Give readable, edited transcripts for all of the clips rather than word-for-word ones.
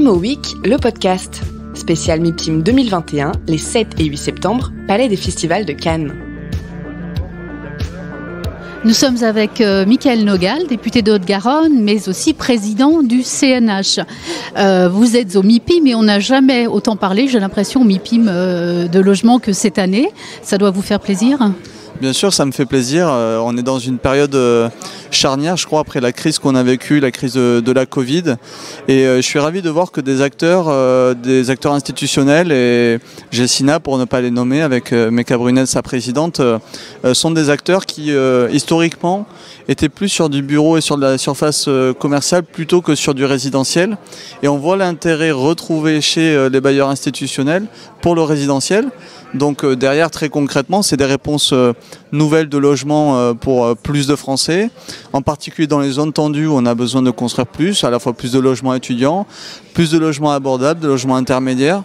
IMO Week, le podcast. Spécial MIPIM 2021, les 7 et 8 septembre, Palais des Festivals de Cannes. Nous sommes avec Michael Nogal, député de Haute-Garonne, mais aussi président du CNH. Vous êtes au MIPIM et on n'a jamais autant parlé, j'ai l'impression, au MIPIM de logement que cette année. Ça doit vous faire plaisir ? Bien sûr, ça me fait plaisir. On est dans une période charnière, je crois, après la crise qu'on a vécue, la crise de la Covid. Et je suis ravi de voir que des acteurs institutionnels, et Gessina, pour ne pas les nommer, avec Mecca Brunel, sa présidente, sont des acteurs qui, historiquement, étaient plus sur du bureau et sur de la surface commerciale plutôt que sur du résidentiel. Et on voit l'intérêt retrouvé chez les bailleurs institutionnels pour le résidentiel. Donc derrière, très concrètement, c'est des réponses nouvelles de logement pour plus de Français, en particulier dans les zones tendues où on a besoin de construire plus, à la fois plus de logements étudiants, plus de logements abordables, de logements intermédiaires.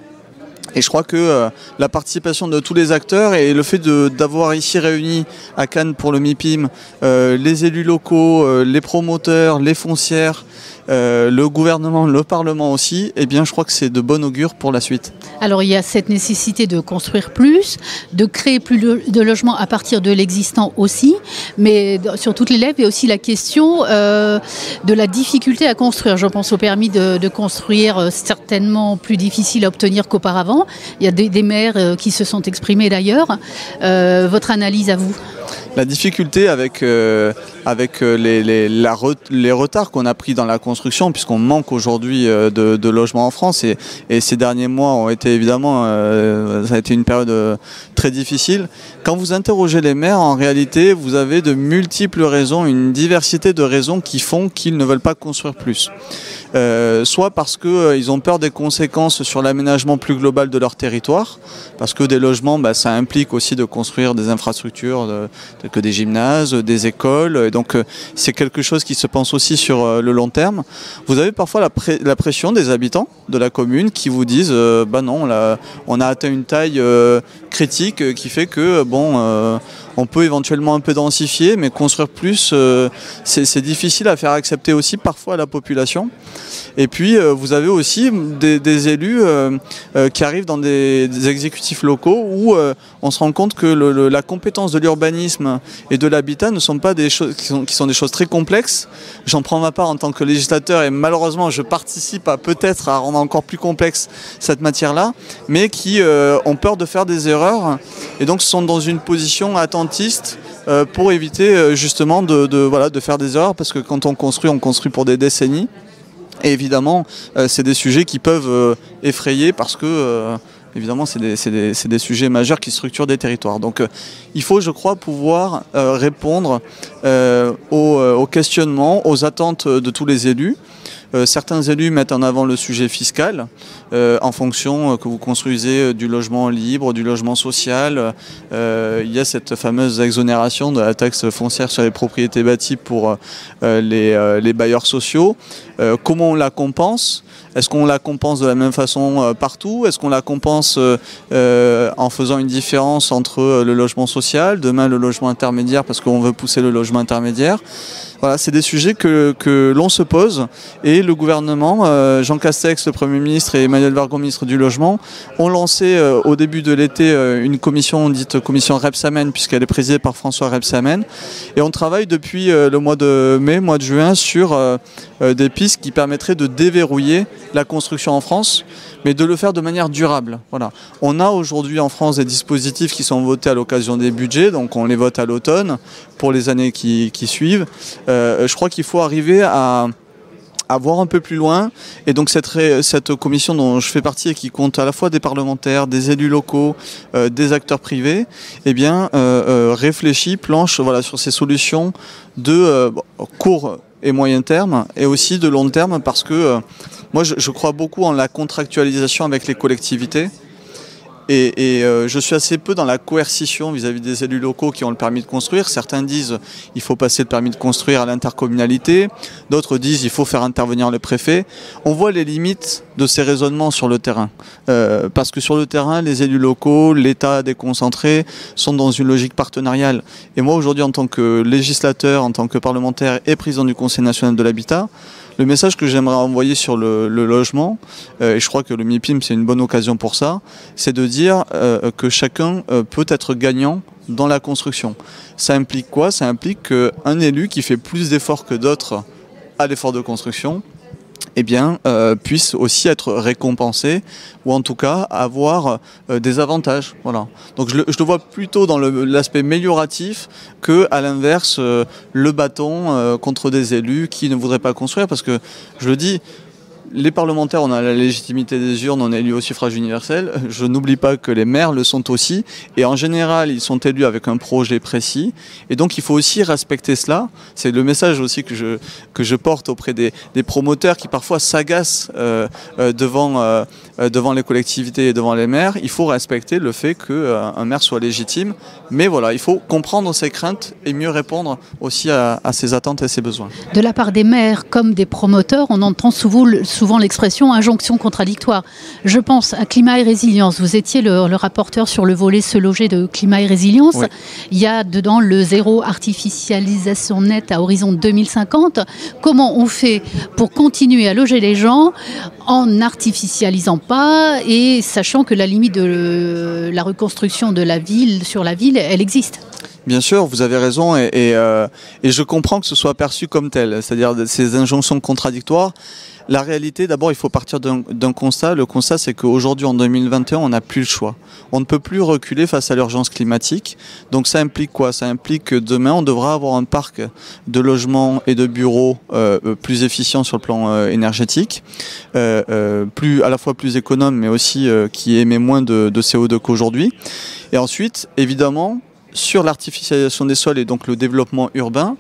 Et je crois que la participation de tous les acteurs et le fait d'avoir ici réunis à Cannes pour le MIPIM les élus locaux, les promoteurs, les foncières, le gouvernement, le Parlement aussi, eh bien je crois que c'est de bon augure pour la suite. Alors il y a cette nécessité de construire plus, de créer plus de logements à partir de l'existant aussi, mais sur toutes les lèvres, il y a aussi la question de la difficulté à construire. Je pense au permis de construire, certainement plus difficile à obtenir qu'auparavant. Il y a des maires qui se sont exprimés d'ailleurs. Votre analyse à vous ? La difficulté avec les retards qu'on a pris dans la construction, puisqu'on manque aujourd'hui de logements en France, et ces derniers mois ont été évidemment, ça a été une période très difficile. Quand vous interrogez les maires, en réalité, vous avez de multiples raisons, une diversité de raisons qui font qu'ils ne veulent pas construire plus. Soit parce qu'ils ont peur des conséquences sur l'aménagement plus global de leur territoire, parce que des logements, ça implique aussi de construire des infrastructures telles que des gymnases, des écoles, et donc c'est quelque chose qui se pense aussi sur le long terme. Vous avez parfois la pression des habitants de la commune qui vous disent non, là, on a atteint une taille critique qui fait que on peut éventuellement un peu densifier, mais construire plus, c'est difficile à faire accepter aussi parfois à la population. Et puis vous avez aussi des élus qui arrivent dans des exécutifs locaux où on se rend compte que la compétence de l'urbanisme et de l'habitat ne sont pas des choses qui sont des choses très complexes. J'en prends ma part en tant que législateur et malheureusement je participe peut-être à rendre encore plus complexe cette matière-là, mais qui ont peur de faire des erreurs et donc sont dans une position attentiste pour éviter justement de faire des erreurs, parce que quand on construit pour des décennies. Et évidemment, c'est des sujets qui peuvent effrayer parce que, évidemment, c'est des sujets majeurs qui structurent des territoires. Donc, il faut, je crois, pouvoir répondre aux questionnements, aux attentes de tous les élus. Certains élus mettent en avant le sujet fiscal en fonction que vous construisez du logement libre, du logement social. Il y a cette fameuse exonération de la taxe foncière sur les propriétés bâties pour les bailleurs sociaux. Comment on la compense ? Est-ce qu'on la compense de la même façon partout ? Est-ce qu'on la compense en faisant une différence entre le logement social, demain le logement intermédiaire parce qu'on veut pousser le logement intermédiaire ? Voilà, c'est des sujets que l'on se pose, et le gouvernement, Jean Castex, le Premier ministre, et Emmanuelle Wargon, ministre du Logement, ont lancé au début de l'été une commission dite commission Rebsamen, puisqu'elle est présidée par François Rebsamen, et on travaille depuis le mois de mai, mois de juin sur des pistes qui permettraient de déverrouiller la construction en France, mais de le faire de manière durable. Voilà. On a aujourd'hui en France des dispositifs qui sont votés à l'occasion des budgets, donc on les vote à l'automne pour les années qui suivent. Je crois qu'il faut arriver à voir un peu plus loin, et donc cette commission dont je fais partie et qui compte à la fois des parlementaires, des élus locaux, des acteurs privés, réfléchit, planche sur ces solutions de court et moyen terme, et aussi de long terme, parce que moi je crois beaucoup en la contractualisation avec les collectivités. Et je suis assez peu dans la coercition vis-à-vis des élus locaux qui ont le permis de construire. Certains disent il faut passer le permis de construire à l'intercommunalité. D'autres disent il faut faire intervenir le préfet. On voit les limites de ces raisonnements sur le terrain. Parce que sur le terrain, les élus locaux, l'État déconcentré sont dans une logique partenariale. Et moi aujourd'hui, en tant que législateur, en tant que parlementaire et président du Conseil national de l'habitat, le message que j'aimerais envoyer sur le logement, et je crois que le MIPIM c'est une bonne occasion pour ça, c'est de dire que chacun peut être gagnant dans la construction. Ça implique quoi? Ça implique qu'un élu qui fait plus d'efforts que d'autres à l'effort de construction, eh bien, puisse aussi être récompensé ou en tout cas avoir des avantages. Voilà. Donc je le vois plutôt dans l'aspect amélioratif que à l'inverse le bâton contre des élus qui ne voudraient pas construire, parce que je le dis, les parlementaires, on a la légitimité des urnes, on est élus au suffrage universel. Je n'oublie pas que les maires le sont aussi. Et en général, ils sont élus avec un projet précis. Et donc, il faut aussi respecter cela. C'est le message aussi que je porte auprès des promoteurs qui parfois s'agacent devant les collectivités et devant les maires. Il faut respecter le fait qu'un maire soit légitime. Mais voilà, il faut comprendre ses craintes et mieux répondre aussi à ses attentes et ses besoins. De la part des maires comme des promoteurs, on entend souvent l'expression injonction contradictoire. Je pense à climat et résilience. Vous étiez le rapporteur sur le volet se loger de climat et résilience. Oui. Il y a dedans le zéro artificialisation nette à horizon 2050. Comment on fait pour continuer à loger les gens en n'artificialisant pas et sachant que la limite de la reconstruction de la ville sur la ville, elle existe? Bien sûr, vous avez raison et je comprends que ce soit perçu comme tel, c'est-à-dire ces injonctions contradictoires. La réalité, d'abord, il faut partir d'un constat. Le constat, c'est qu'aujourd'hui, en 2021, on n'a plus le choix. On ne peut plus reculer face à l'urgence climatique. Donc ça implique quoi? Ça implique que demain, on devra avoir un parc de logements et de bureaux plus efficient sur le plan énergétique, à la fois plus économe, mais aussi qui émet moins de CO2 qu'aujourd'hui. Et ensuite, évidemment, sur l'artificialisation des sols et donc le développement urbain,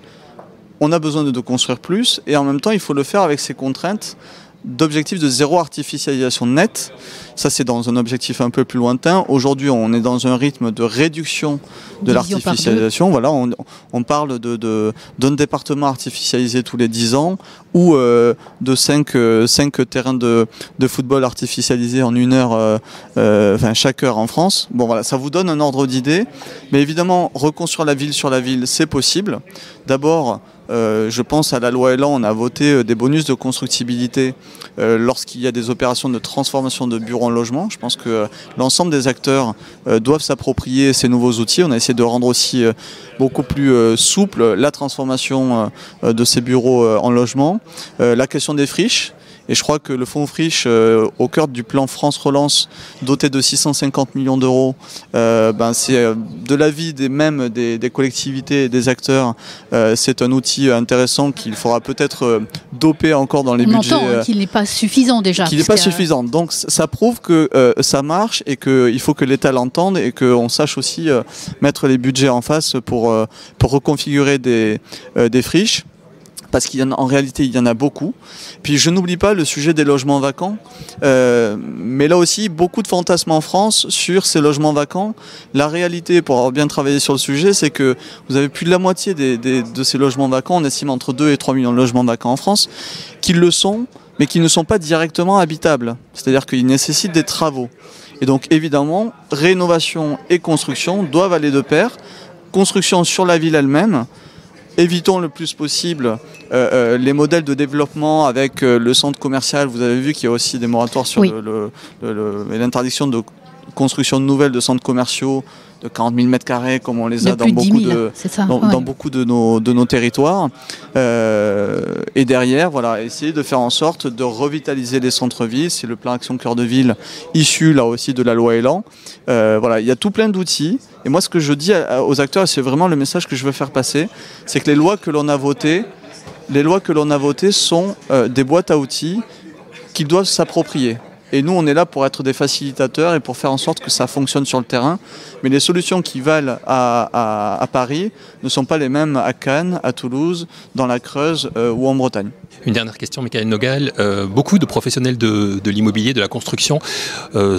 on a besoin de construire plus et en même temps il faut le faire avec ces contraintes d'objectifs de zéro artificialisation nette. Ça c'est dans un objectif un peu plus lointain. Aujourd'hui on est dans un rythme de réduction de l'artificialisation. Voilà, on parle d'un département artificialisé tous les 10 ans ou de 5 terrains de football artificialisés en 1 heure, chaque heure en France. Bon voilà, ça vous donne un ordre d'idée. Mais évidemment, reconstruire la ville sur la ville, c'est possible. D'abord, je pense à la loi Elan, on a voté des bonus de constructibilité lorsqu'il y a des opérations de transformation de bureaux en logement. Je pense que l'ensemble des acteurs doivent s'approprier ces nouveaux outils. On a essayé de rendre aussi beaucoup plus souple la transformation de ces bureaux en logement. La question des friches. Et je crois que le fonds friche, au cœur du plan France Relance, doté de 650 millions d'euros, c'est de l'avis des collectivités et des acteurs, c'est un outil intéressant qu'il faudra peut-être doper encore dans les budgets. On entend qu'il n'est pas suffisant déjà. Qu'il n'est pas suffisant. Donc ça prouve que ça marche et qu'il faut que l'État l'entende et qu'on sache aussi mettre les budgets en face pour reconfigurer des friches. Parce qu'en réalité, il y en a beaucoup. Puis je n'oublie pas le sujet des logements vacants. Mais là aussi, beaucoup de fantasmes en France sur ces logements vacants. La réalité, pour avoir bien travaillé sur le sujet, c'est que vous avez plus de la moitié de ces logements vacants. On estime entre 2 et 3 millions de logements vacants en France, qui le sont, mais qui ne sont pas directement habitables. C'est-à-dire qu'ils nécessitent des travaux. Et donc évidemment, rénovation et construction doivent aller de pair. Construction sur la ville elle-même. Évitons le plus possible les modèles de développement avec le centre commercial. Vous avez vu qu'il y a aussi des moratoires sur l'interdiction de construction nouvelle de centres commerciaux de 40 000 m² comme on les a dans beaucoup de nos territoires. Et derrière, voilà, essayer de faire en sorte de revitaliser les centres-villes. C'est le plan Action Cœur de Ville issu là aussi de la loi Elan. Voilà, il y a tout plein d'outils. Et moi, ce que je dis aux acteurs, et c'est vraiment le message que je veux faire passer, c'est que les lois que l'on a votées sont des boîtes à outils qu'ils doivent s'approprier. Et nous, on est là pour être des facilitateurs et pour faire en sorte que ça fonctionne sur le terrain. Mais les solutions qui valent à Paris ne sont pas les mêmes à Cannes, à Toulouse, dans la Creuse ou en Bretagne. Une dernière question, Michaël Nogal. Beaucoup de professionnels de l'immobilier, de la construction,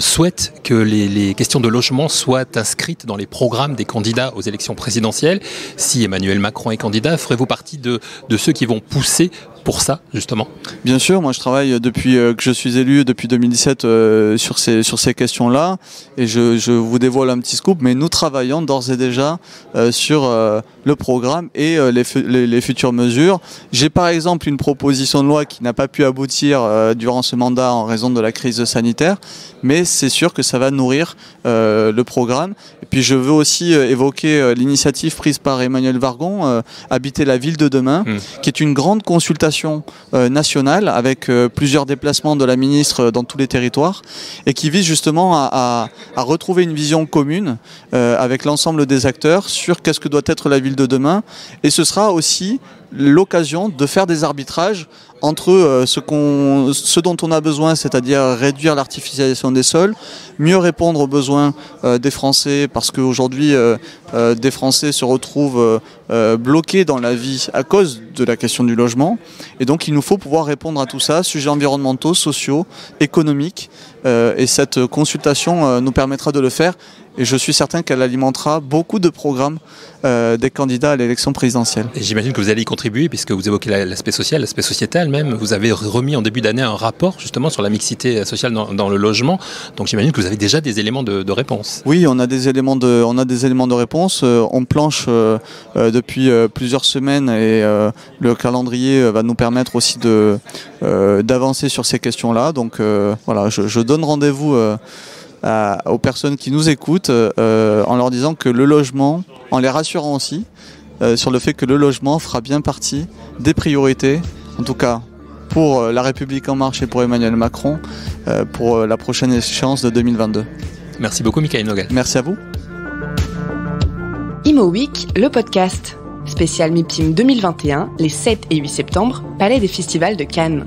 souhaitent que les questions de logement soient inscrites dans les programmes des candidats aux élections présidentielles. Si Emmanuel Macron est candidat, ferez-vous partie de ceux qui vont pousser pour ça, justement? Bien sûr, moi je travaille depuis que je suis élu, depuis 2017, sur ces questions-là. Et je vous dévoile un petit scoop, mais nous travaillons d'ores et déjà sur le programme et les futures mesures. J'ai par exemple une proposition de loi qui n'a pas pu aboutir durant ce mandat en raison de la crise sanitaire, mais c'est sûr que ça va nourrir le programme. Et puis je veux aussi évoquer l'initiative prise par Emmanuel Wargon, Habiter la ville de demain, qui est une grande consultation nationale avec plusieurs déplacements de la ministre dans tous les territoires et qui vise justement à retrouver une vision commune avec l'ensemble des acteurs sur qu'est-ce que doit être la ville de demain. Et ce sera aussi l'occasion de faire des arbitrages entre ce dont on a besoin, c'est-à-dire réduire l'artificialisation des sols, mieux répondre aux besoins des Français, parce qu'aujourd'hui des Français se retrouvent bloqués dans la vie à cause de la question du logement. Et donc il nous faut pouvoir répondre à tout ça, sujets environnementaux, sociaux, économiques, et cette consultation nous permettra de le faire. Et je suis certain qu'elle alimentera beaucoup de programmes des candidats à l'élection présidentielle. Et j'imagine que vous allez y contribuer, puisque vous évoquez l'aspect social, l'aspect sociétal même. Vous avez remis en début d'année un rapport justement sur la mixité sociale dans le logement. Donc j'imagine que vous avez déjà des éléments de réponse. Oui, on a des éléments de réponse. On planche depuis plusieurs semaines et le calendrier va nous permettre aussi d'avancer sur ces questions-là. Donc voilà, je donne rendez-vous aux personnes qui nous écoutent en leur disant que le logement, en les rassurant aussi sur le fait que le logement fera bien partie des priorités, en tout cas pour La République En Marche et pour Emmanuel Macron pour la prochaine échéance de 2022. Merci beaucoup Michael Nogal. Merci à vous. Imo Week, le podcast. Spécial MIPIM 2021, les 7 et 8 septembre, Palais des Festivals de Cannes.